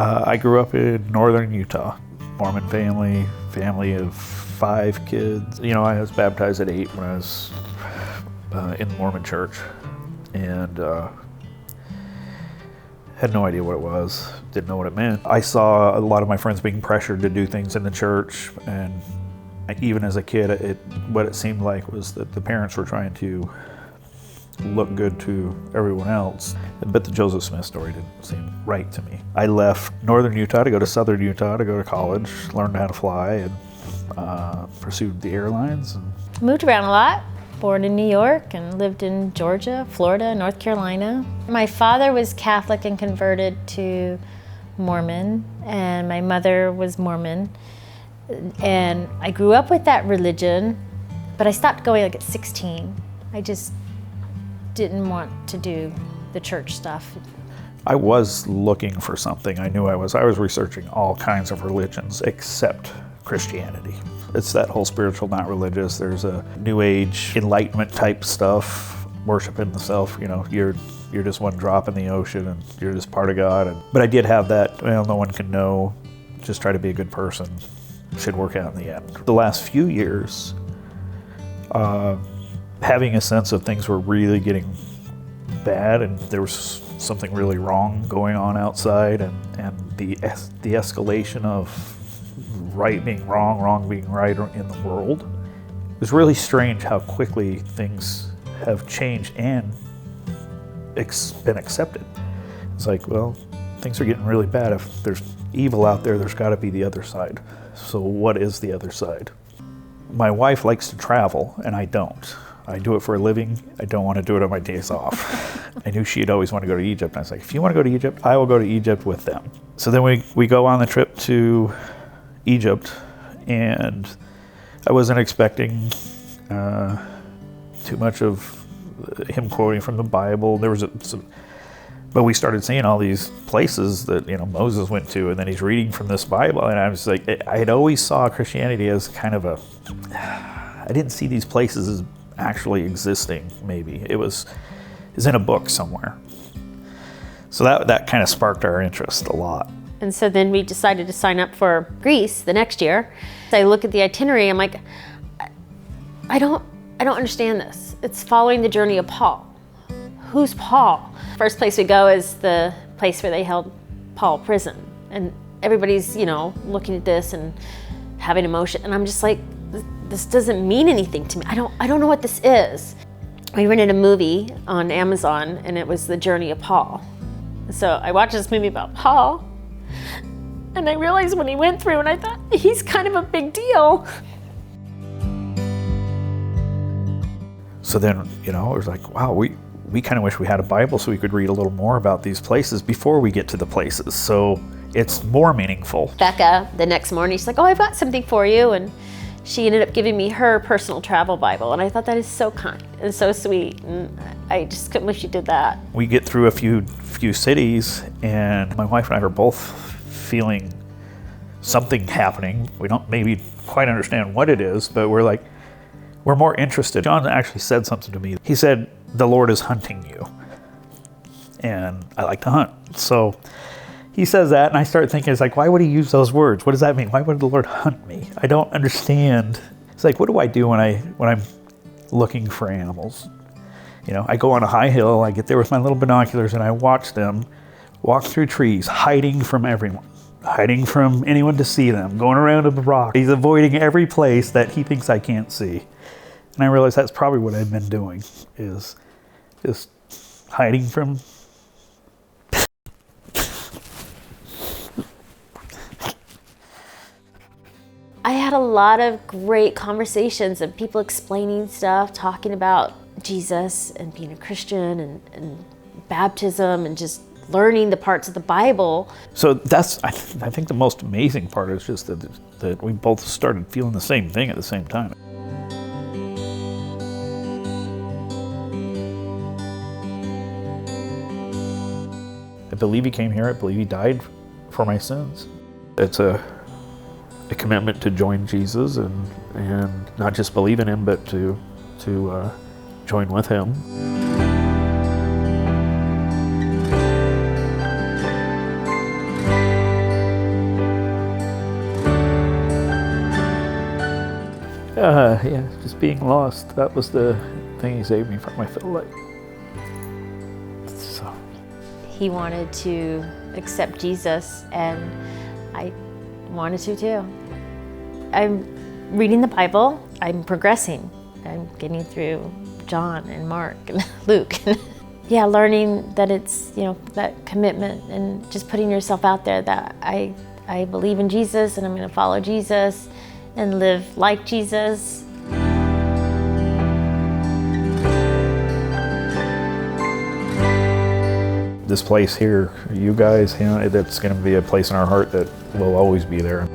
I grew up in northern Utah, Mormon family of 5 kids. You know, I was baptized at 8 when I was in the Mormon church, and had no idea what it was, didn't know what it meant. I saw a lot of my friends being pressured to do things in the church, and even as a kid, what it seemed like was that the parents were trying to look good to everyone else. But the Joseph Smith story didn't seem right to me. I left northern Utah to go to southern Utah to go to college, learned how to fly, and pursued the airlines. Moved around a lot. Born in New York and lived in Georgia, Florida, North Carolina. My father was Catholic and converted to Mormon, and my mother was Mormon. And I grew up with that religion, but I stopped going like at 16. I just didn't want to do the church stuff. I was looking for something. I knew I was researching all kinds of religions except Christianity. It's that whole spiritual, not religious. There's a new age enlightenment type stuff, worshiping the self. You know, you're just one drop in the ocean and you're just part of God. But I did have that, well, no one can know, just try to be a good person. Should work out in the end. The last few years, having a sense of things were really getting bad and there was something really wrong going on outside, and the escalation of right being wrong, wrong being right in the world. It was really strange how quickly things have changed and been accepted. It's like, well, things are getting really bad. If there's evil out there, there's got to be the other side. So what is the other side? My wife likes to travel, and I don't. I do it for a living. I don't want to do it on my days off. I knew she'd always want to go to Egypt. And I was like, if you want to go to Egypt, I will go to Egypt with them. So then we go on the trip to Egypt, and I wasn't expecting too much of him quoting from the Bible. There was but we started seeing all these places that, you know, Moses went to, and then he's reading from this Bible, and I was like, I had always saw Christianity as kind of I didn't see these places as actually existing. Maybe it was in a book somewhere. So that kind of sparked our interest a lot. And so then we decided to sign up for Greece the next year. So I look at the itinerary, I'm like, I don't understand this. It's following the journey of Paul. Who's Paul? First place we go is the place where they held Paul prison. And everybody's, you know, looking at this and having emotion. And I'm just like, this doesn't mean anything to me. I don't know what this is. We rented a movie on Amazon, and it was The Journey of Paul. So I watched this movie about Paul, and I realized what he went through, and I thought, he's kind of a big deal. So then, you know, it was like, wow, we kind of wish we had a Bible so we could read a little more about these places before we get to the places. So it's more meaningful. Becca, the next morning, she's like, oh, I've got something for you. And she ended up giving me her personal travel Bible. And I thought, that is so kind and so sweet. And I just couldn't believe she did that. We get through a few cities, and my wife and I are both feeling something happening. We don't maybe quite understand what it is, but we're more interested. John actually said something to me. He said, the Lord is hunting you. And I like to hunt. So he says that, and I start thinking, it's like, why would he use those words? What does that mean? Why would the Lord hunt me? I don't understand. It's like, what do I do when I'm looking for animals? You know, I go on a high hill, I get there with my little binoculars, and I watch them walk through trees, hiding from everyone, hiding from anyone to see them, going around a rock. He's avoiding every place that he thinks I can't see. And I realized that's probably what I've been doing, is just hiding from I had a lot of great conversations of people explaining stuff, talking about Jesus and being a Christian and baptism and just learning the parts of the Bible. So that's, I think the most amazing part is just that we both started feeling the same thing at the same time. I believe he came here, I believe he died for my sins. It's a commitment to join Jesus and not just believe in him, but to join with him. Yeah, just being lost. That was the thing he saved me from, I feel like. So. He wanted to accept Jesus, and I wanted to too. I'm reading the Bible. I'm progressing. I'm getting through John and Mark and Luke. Yeah, learning that it's, that commitment and just putting yourself out there that I believe in Jesus and I'm going to follow Jesus and live like Jesus. This place here, you guys, that's going to be a place in our heart that will always be there.